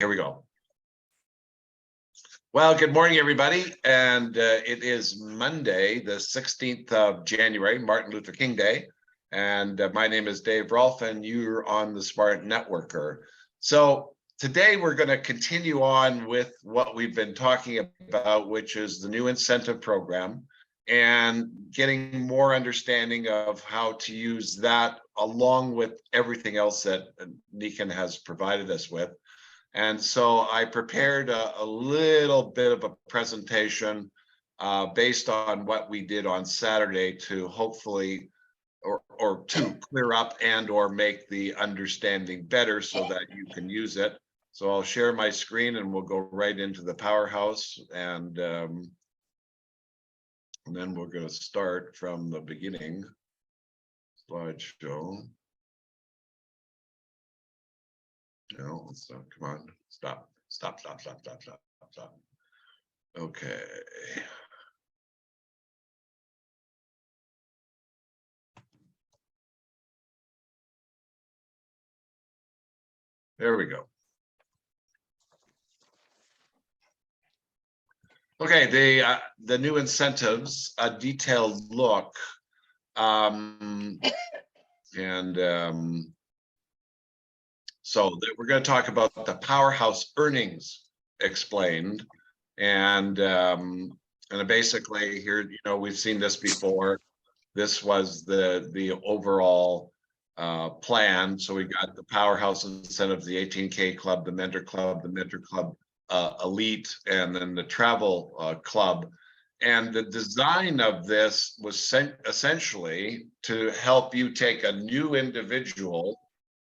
Here we go. Well, good morning, everybody. And it is Monday, the 16th of January, Martin Luther King Day. And my name is Dave Rolfe, and you're on the Smart Networker. So today we're going to continue on with what we've been talking about, which is the new incentive program, and getting more understanding of how to use that along with everything else that Nikan has provided us with. And so I prepared a little bit of a presentation based on what we did on Saturday to hopefully or to clear up and or make the understanding better so that you can use it. So I'll share my screen and we'll go right into the powerhouse, and then we're going to start from the beginning. Slideshow. No, stop. Come on. Stop. Okay. There we go. Okay, the new incentives, a detailed look, so we're going to talk about the powerhouse earnings explained, and basically here, we've seen this before. This was the overall plan. So we got the powerhouse incentive, the 18K club, the mentor club, elite, and then the travel club. And the design of this was essentially to help you take a new individual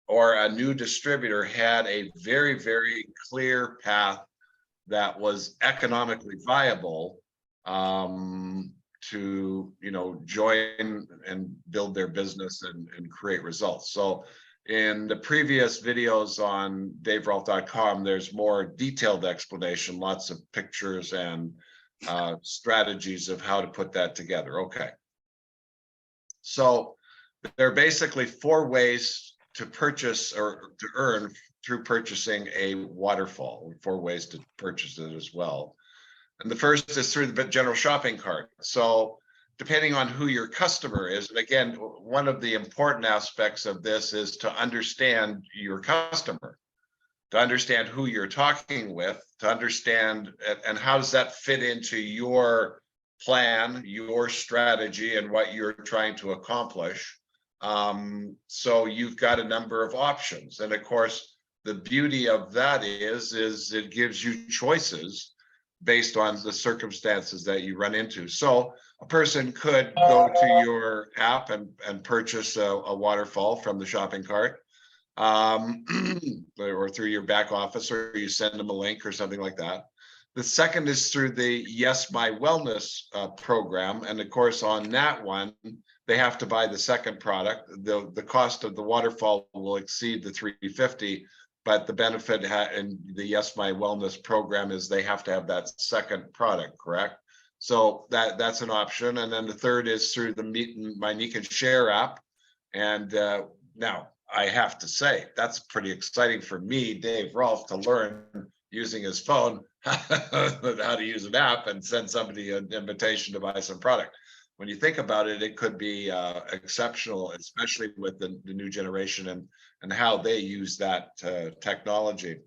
or a new distributor had a very, very clear path that was economically viable to join and build their business and create results. So in the previous videos on daverolfe.com, there's more detailed explanation, lots of pictures and strategies of how to put that together. Okay. So there are basically 4 ways to purchase or to earn through purchasing a waterfall, 4 ways to purchase it as well. And the first is through the general shopping cart. So depending on who your customer is, and again, one of the important aspects of this is to understand your customer, to understand who you're talking with, to understand and how does that fit into your plan, your strategy, and what you're trying to accomplish. So you've got a number of options. And of course, the beauty of that is it gives you choices based on the circumstances that you run into. So a person could go to your app and purchase a waterfall from the shopping cart, or through your back office, or you send them a link or something like that. The second is through the Yes My Wellness program. And of course, on that one, they have to buy the second product. The cost of the waterfall will exceed the $350, but the benefit in the Yes My Wellness program is they have to have that second product, correct? So that's an option. And then the third is through the My Nikan Share app. And now I have to say, that's pretty exciting for me, Dave Rolfe, to learn using his phone how to use an app and send somebody an invitation to buy some product. When you think about it, it could be exceptional, especially with the new generation and how they use that technology.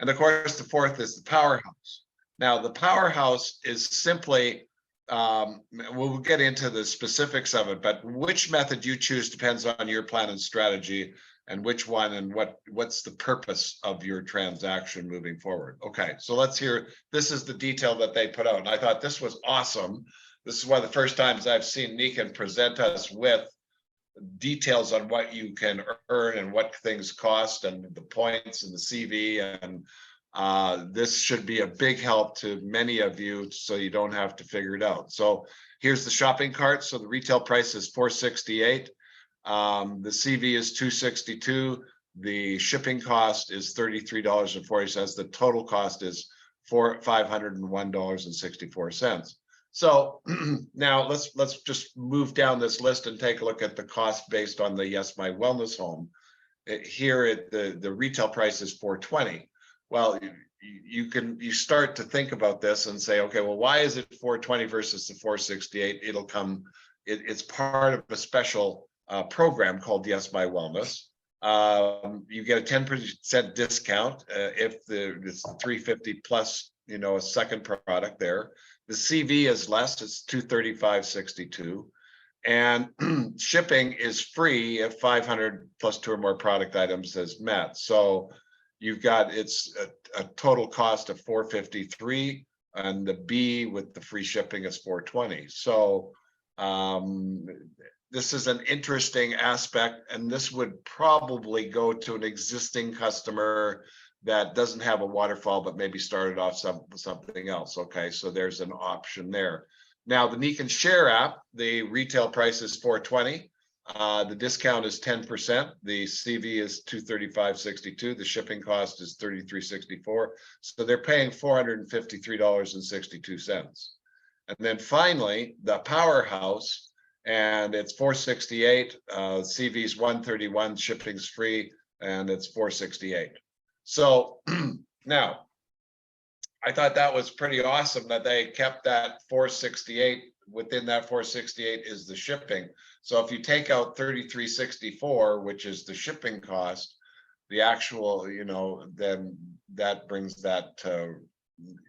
And of course, the fourth is the powerhouse. Now, the powerhouse is simply, we'll get into the specifics of it, but which method you choose depends on your plan and strategy, and which one and what's the purpose of your transaction moving forward. Okay, so let's hear, this is the detail that they put out. And I thought this was awesome. This is one of the first times I've seen Nikan present us with details on what you can earn and what things cost and the points and the CV. And this should be a big help to many of you so you don't have to figure it out. So here's the shopping cart. So the retail price is $468. The CV is $262. The shipping cost is $33.40. The total cost is $501.64. So now let's just move down this list and take a look at the cost based on the Yes My Wellness home. Here at the retail price is $420. Well, you start to think about this and say, okay, well, why is it 420 versus the 468? It's part of a special program called Yes My Wellness. You get a 10% discount if it's the 350 plus, a second product there. The CV is less, it's 235.62. And shipping is free if 500 plus 2 or more product items is met. So you've got, it's a total cost of 453, and the B with the free shipping is 420. So this is an interesting aspect, and this would probably go to an existing customer that doesn't have a waterfall, but maybe started off something else. Okay, so there's an option there. Now, the Neek and Share app, the retail price is 420. The discount is 10%. The CV is 235.62. The shipping cost is 33.64. So they're paying $453.62. And then finally, the Powerhouse, and it's 468. CV is 131. Shipping's free, and it's 468. So now, I thought that was pretty awesome that they kept that 468. Within that 468 is the shipping. So if you take out 33.64, which is the shipping cost, the actual, then that brings that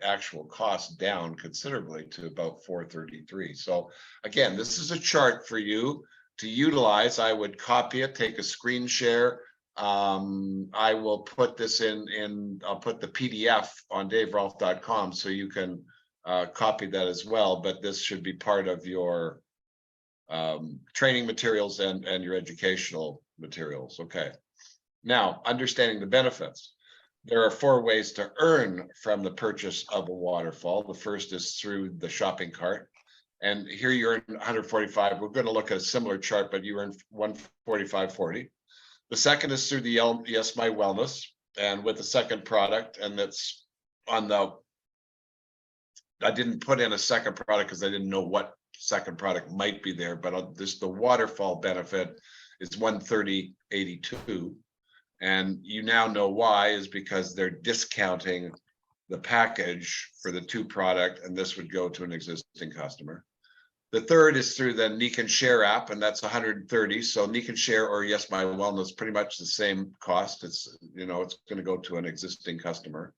actual cost down considerably to about 433. So again, this is a chart for you to utilize. I would copy it, take a screen share. I will put this I'll put the PDF on daverolf.com so you can copy that as well, but this should be part of your training materials and your educational materials. Okay. Now, understanding the benefits. There are 4 ways to earn from the purchase of a waterfall. The first is through the shopping cart. And here you earn 145. We're going to look at a similar chart, but you earn 145.40. The second is through the Yes My Wellness, and with the second product, and that's on I didn't put in a second product because I didn't know what second product might be there, but the waterfall benefit is 130.82. And you now know why, is because they're discounting the package for the 2 product, and this would go to an existing customer. The third is through the Neek and Share app, and that's 130. So Neek and Share or Yes My Wellness, pretty much the same cost. It's it's going to go to an existing customer.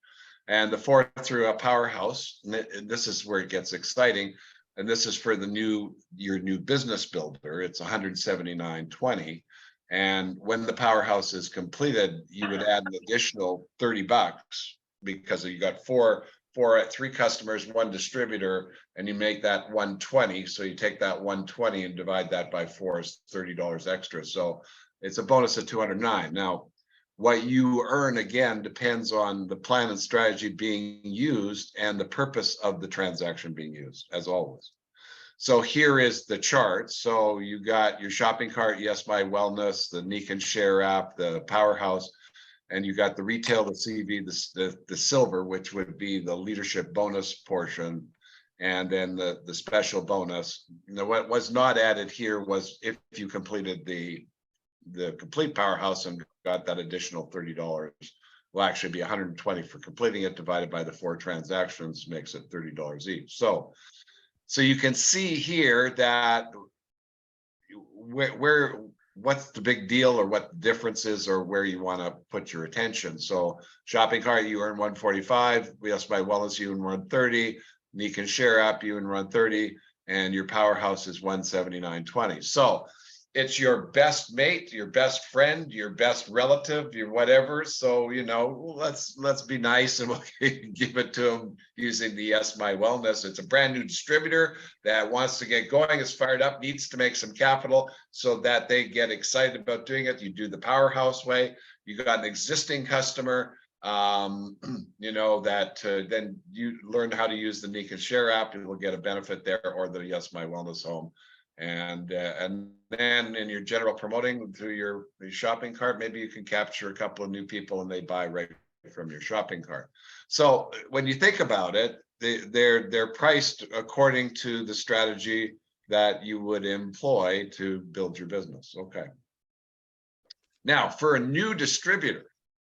And the fourth through a Powerhouse, and this is where it gets exciting. And this is for your new business builder. It's 179.20. And when the Powerhouse is completed, you would add an additional $30 because you got 3 customers, 1 distributor, and you make that 120. So you take that 120 and divide that by 4 is $30 extra. So it's a bonus of 209. Now, what you earn again depends on the plan and strategy being used and the purpose of the transaction being used, as always. So here is the chart. So you got your shopping cart, Yes My Wellness, the Neek and Share app, the Powerhouse, and you got the retail, the CV, the silver, which would be the leadership bonus portion, and then the special bonus. What was not added here was if you completed the complete Powerhouse and got that additional $30, will actually be 120 for completing it, divided by the 4 transactions makes it $30 each. So you can see here that what's the big deal, or what the difference is, or where you want to put your attention. So shopping cart, you earn 145. Yes My Wellness, you earn 130. Neek and Share app, you earn 130, and your Powerhouse is 179.20. So it's your best mate, your best friend, your best relative, your whatever. So, let's be nice and we'll give it to them using the Yes My Wellness. It's a brand new distributor that wants to get going, is fired up, needs to make some capital so that they get excited about doing it. You do the Powerhouse way. You got an existing customer, then you learn how to use the Neek and Share app, and we'll get a benefit there, or the Yes My Wellness home. And then in your general promoting through your shopping cart, maybe you can capture a couple of new people and they buy right from your shopping cart. So when you think about it, they're priced according to the strategy that you would employ to build your business. Okay. Now, for a new distributor,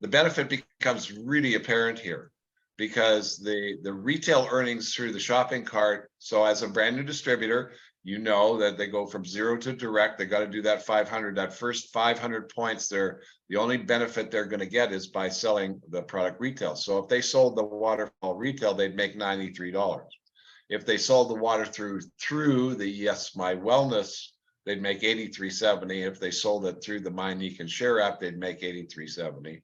the benefit becomes really apparent here, because the retail earnings through the shopping cart. So as a brand new distributor, you know that they go from 0 to direct. They got to do that 500, that first 500 points. They're the only benefit they're going to get is by selling the product retail. So if they sold the Waterfall retail, they'd make $93. If they sold the water through the Yes My Wellness, they'd make $83.70. If they sold it through the My Neek and Share app, they'd make $83.70.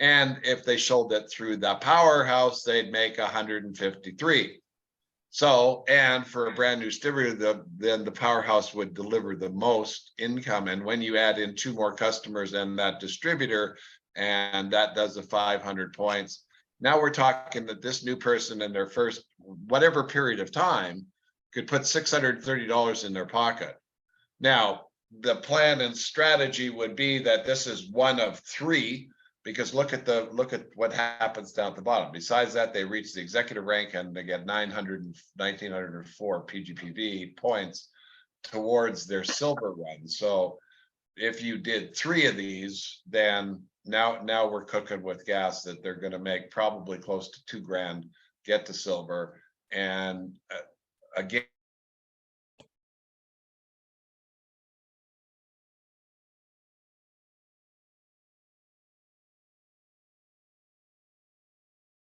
And if they sold it through the Powerhouse, they'd make $153. So, and for a brand new distributor, then the Powerhouse would deliver the most income. And when you add in 2 more customers and that distributor, and that does the 500 points, now we're talking that this new person in their first whatever period of time could put $630 in their pocket. Now, the plan and strategy would be that this is one of 3, because look at what happens down at the bottom. Besides that, they reach the executive rank and they get 1,904 PGPV points towards their silver run. So if you did 3 of these, then now we're cooking with gas, that they're going to make probably close to 2 grand, get to silver. And again,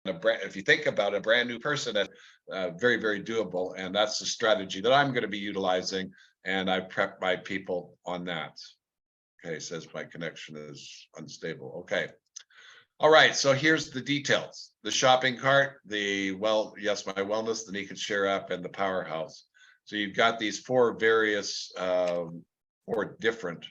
if you think about a brand new person, that's very, very doable. And that's the strategy that I'm going to be utilizing. And I prep my people on that. Okay, says my connection is unstable. Okay. All right, so here's the details. The shopping cart, the Yes My Wellness, the Neek and Share app, and the Powerhouse. So you've got these 4 various, 4 different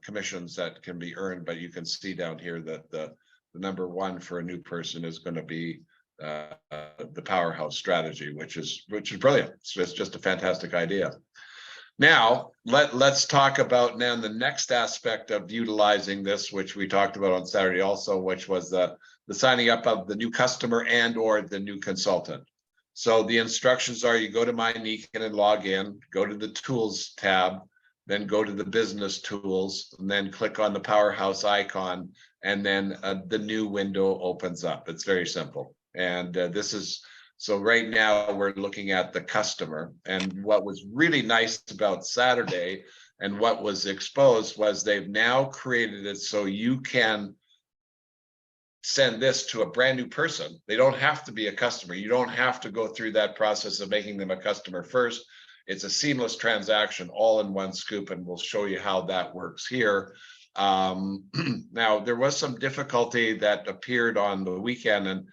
commissions that can be earned, but you can see down here that the number 1 for a new person is going to be the Powerhouse strategy, which is brilliant. It's just a fantastic idea. Now, let's talk about now the next aspect of utilizing this, which we talked about on Saturday also, which was the signing up of the new customer and or the new consultant. So the instructions are, you go to My Neek and log in, go to the Tools tab, then go to the Business Tools, and then click on the Powerhouse icon, and then the new window opens up. It's very simple. And this is... So right now we're looking at the customer, and what was really nice about Saturday and what was exposed was they've now created it so you can send this to a brand new person. They don't have to be a customer. You don't have to go through that process of making them a customer first. It's a seamless transaction all in one scoop, and we'll show you how that works here. Now, there was some difficulty that appeared on the weekend, and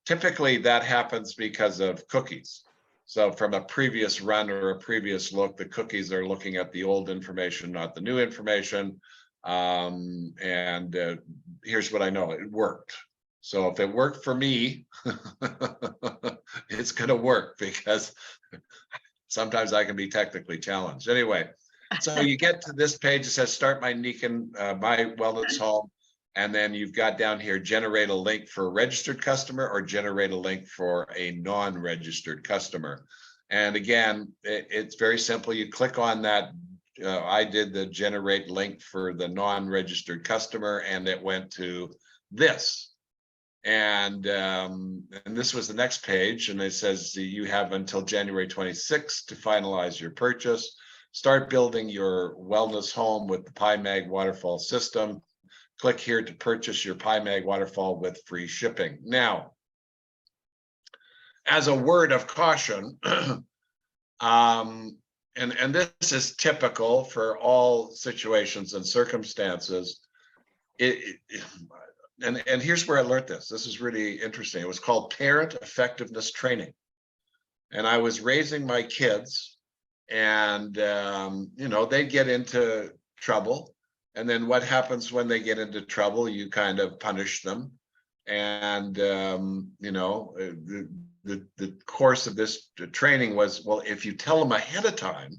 typically that happens because of cookies. So from a previous run or a previous look, the cookies are looking at the old information, not the new information. Here's what I know, it worked. So if it worked for me, it's going to work, because sometimes I can be technically challenged. Anyway, so you get to this page, it says start My Neek and My Wellness Home. And then you've got down here, generate a link for a registered customer or generate a link for a non-registered customer. And again, it's very simple. You click on that. I did the generate link for the non-registered customer, and it went to this. And this was the next page, and it says you have until January 26th to finalize your purchase. Start building your wellness home with the PyMag Waterfall system. Click here to purchase your PyMag Waterfall with free shipping. Now, as a word of caution, and this is typical for all situations and circumstances, and here's where I learned this. This is really interesting. It was called Parent Effectiveness Training. And I was raising my kids, and they get into trouble. And then what happens when they get into trouble? You kind of punish them. And, the course of this training was, well, if you tell them ahead of time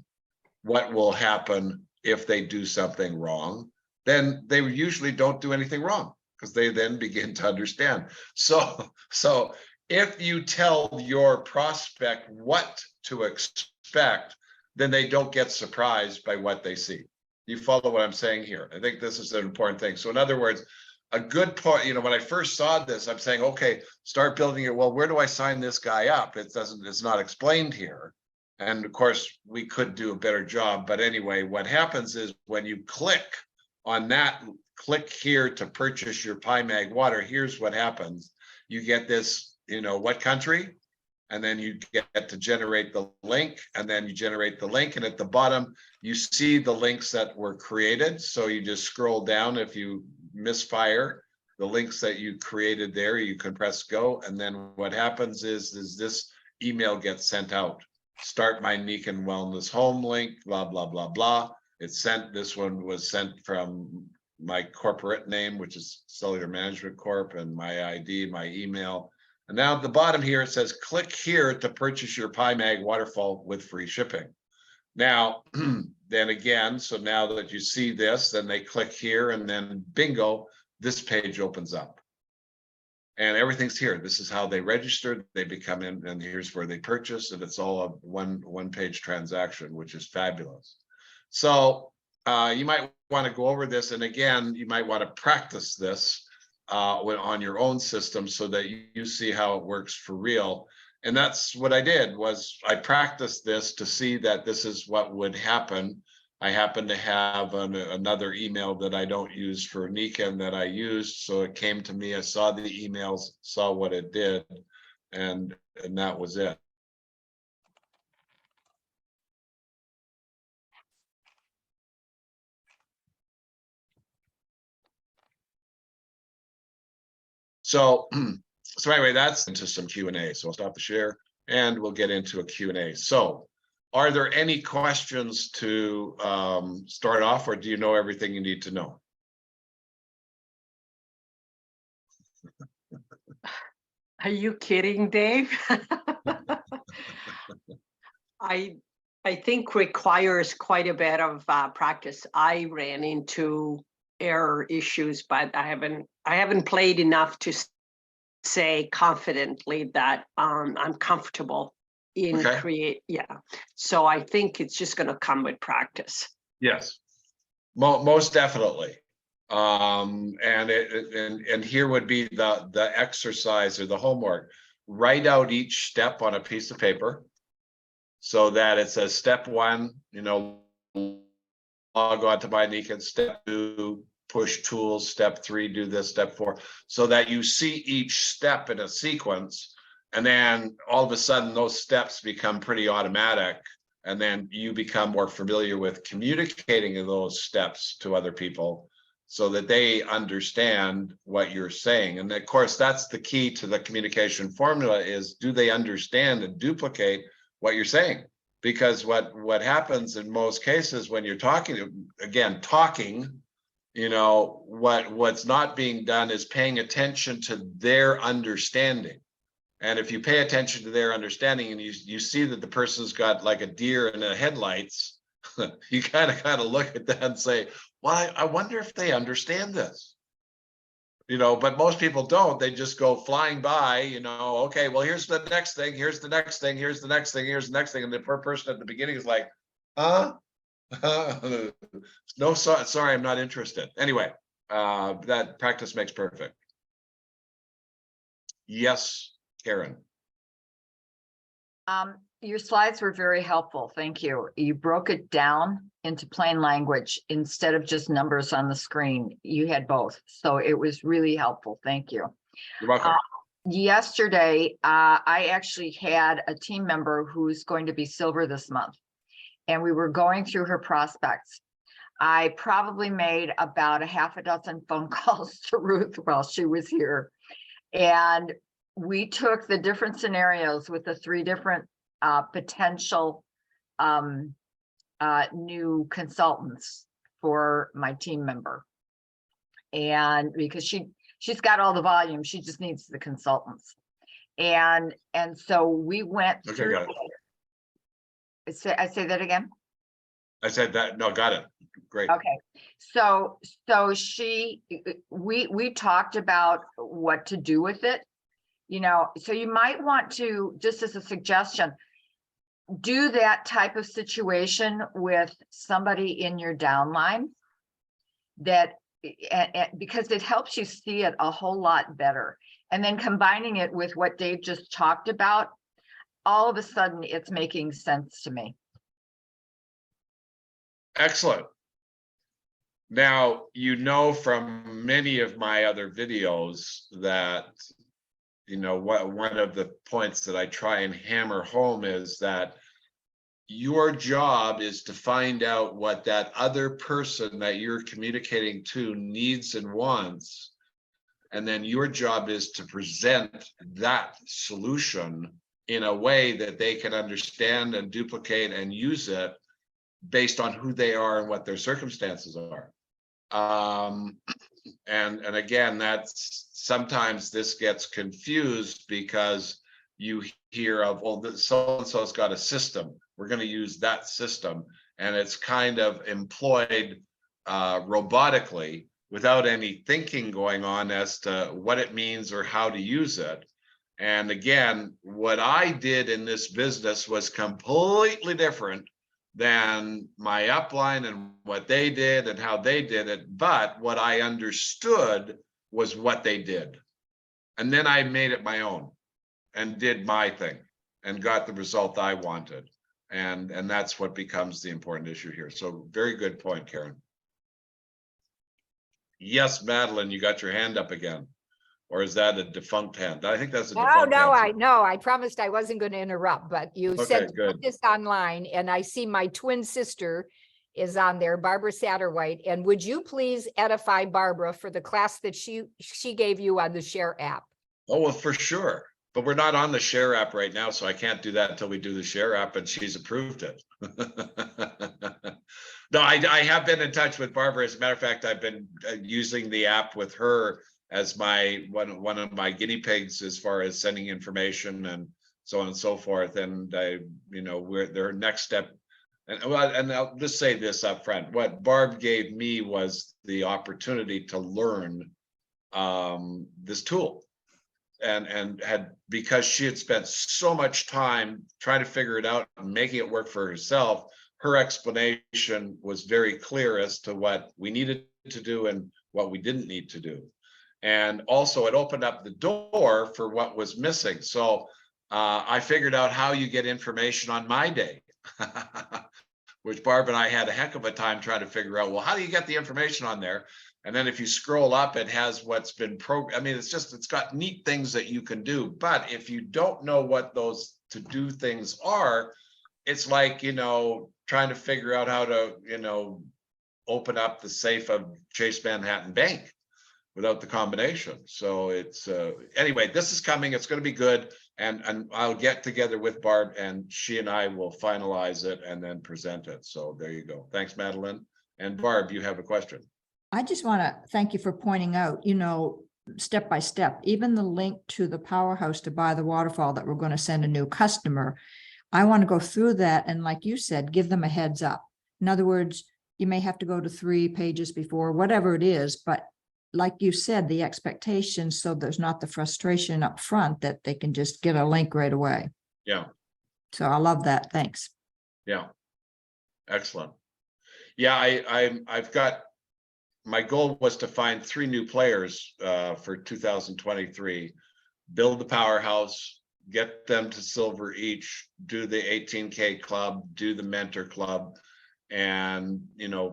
what will happen if they do something wrong, then they usually don't do anything wrong, because they then begin to understand. So if you tell your prospect what to expect, then they don't get surprised by what they see. You follow what I'm saying here? I think this is an important thing. So in other words, a good point, when I first saw this, I'm saying, okay, start building it. Well, where do I sign this guy up? It's not explained here. And of course, we could do a better job. But anyway, what happens is when you click on that, click here to purchase your PyMag water, here's what happens. You get this, what country? And then you get to generate the link, and then you generate the link. And at the bottom, you see the links that were created. So you just scroll down. If you misfire the links that you created there, you can press go. And then what happens is this email gets sent out. Start my Nikan Wellness Home link, blah, blah, blah, blah. It's sent. This one was sent from my corporate name, which is Cellular Management Corp, and my ID, my email. And now at the bottom here, it says, click here to purchase your PyMag Waterfall with free shipping. Now, then again, so now that you see this, then they click here, and then bingo, this page opens up. And everything's here. This is how they registered. They become in, and here's where they purchase, and it's all a one page transaction, which is fabulous. So you might want to go over this, and again, you might want to practice this on your own system so that you see how it works for real. And that's what I did, was I practiced this to see that this is what would happen. I happen to have another email that I don't use for Nikan that I used. So it came to me, I saw the emails, saw what it did, and that was it. So anyway, that's into some Q&A. So I'll stop the share and we'll get into a Q&A. So are there any questions to start off, or do you know everything you need to know? Are you kidding, Dave? I think requires quite a bit of practice. I ran into error issues, but I haven't played enough to say confidently that I'm comfortable in create. Yeah, so I think it's just going to come with practice. Yes, most definitely. And here would be the exercise or the homework. Write out each step on a piece of paper so that it says step 1, log on to my Nikan, step 2, push tools, step 3, do this, step 4, so that you see each step in a sequence. And then all of a sudden those steps become pretty automatic. And then you become more familiar with communicating those steps to other people so that they understand what you're saying. And of course, that's the key to the communication formula, is do they understand and duplicate what you're saying? Because what happens in most cases when you're talking, what's not being done is paying attention to their understanding. And if you pay attention to their understanding and you see that the person's got like a deer in the headlights, you kind of look at that and say, well, I wonder if they understand this. But most people don't. They just go flying by, okay, well, here's the next thing, here's the next thing, here's the next thing, here's the next thing. And the poor person at the beginning is like, huh? No, sorry, I'm not interested. Anyway, that practice makes perfect. Yes, Karen. Your slides were very helpful. Thank you. You broke it down into plain language instead of just numbers on the screen. You had both. So it was really helpful. Thank you. You're welcome. Yesterday, I actually had a team member who's going to be silver this month, and we were going through her prospects. I probably made about a half a dozen phone calls to Ruth while she was here. And we took the different scenarios with the 3 different potential new consultants for my team member. And because she's got all the volume, she just needs the consultants. And so we went through. Got it. I say that again. I said that. No, got it. Great. Okay. So we talked about what to do with it. So you might want to, just as a suggestion, do that type of situation with somebody in your downline that because it helps you see it a whole lot better. And then combining it with what Dave just talked about, all of a sudden it's making sense to me. Excellent. Now, you know from many of my other videos that, one of the points that I try and hammer home is that your job is to find out what that other person that you're communicating to needs and wants. And then your job is to present that solution in a way that they can understand and duplicate and use it based on who they are and what their circumstances are. And again, that's sometimes this gets confused because you hear of, well, so-and-so's got a system, we're going to use that system, and it's kind of employed robotically without any thinking going on as to what it means or how to use it. And again, what I did in this business was completely different than my upline and what they did and how they did it. But what I understood was what they did. And then I made it my own and did my thing and got the result I wanted. And that's what becomes the important issue here. So very good point, Karen. Yes, Madeline, you got your hand up again. Or is that a defunct hand? I think that's a defunct hand. I promised I wasn't going to interrupt, but you Okay, said good. put this online, and I see my twin sister is on there, Barbara Satterwhite. And would you please edify Barbara for the class that she gave you on the Share app? Oh, well, for sure. But we're not on the Share app right now, so I can't do that until we do the Share app and she's approved it. No, I have been in touch with Barbara. As a matter of fact, I've been using the app with her as my one of my guinea pigs as far as sending information and so on and so forth. And their next step. And I'll just say this up front. What Barb gave me was the opportunity to learn this tool. And had, because she had spent so much time trying to figure it out and making it work for herself, her explanation was very clear as to what we needed to do and what we didn't need to do. And also it opened up the door for what was missing. So I figured out how you get information on my day, which Barb and I had a heck of a time trying to figure out, well, how do you get the information on there? And then if you scroll up, it has what's been programmed. I mean, it's got neat things that you can do. But if you don't know what those to do things are, it's like, trying to figure out how to, open up the safe of Chase Manhattan Bank without the combination. So it's anyway, this is coming. It's going to be good. And I'll get together with Barb and she and I will finalize it and then present it. So there you go. Thanks, Madeline. And Barb, you have a question. I just want to thank you for pointing out, step by step, even the link to the powerhouse to buy the waterfall that we're going to send a new customer. I want to go through that. And like you said, give them a heads up. In other words, you may have to go to 3 pages before, whatever it is, but like you said, the expectation, so there's not the frustration up front that they can just get a link right away. Yeah. So I love that. Thanks. Yeah. Excellent. Yeah, I've got, my goal was to find 3 new players for 2023, build the powerhouse, get them to silver each, do the 18K club, do the mentor club, and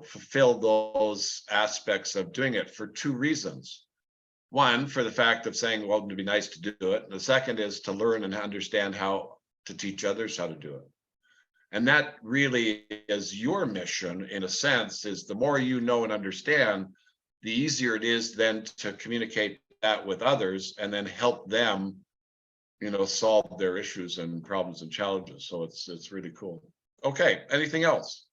fulfill those aspects of doing it for 2 reasons. One, for the fact of saying, well, it'd be nice to do it. And the second is to learn and understand how to teach others how to do it. And that really is your mission, in a sense, is the more you know and understand, the easier it is then to communicate that with others and then help them, solve their issues and problems and challenges. So it's really cool. Okay, anything else?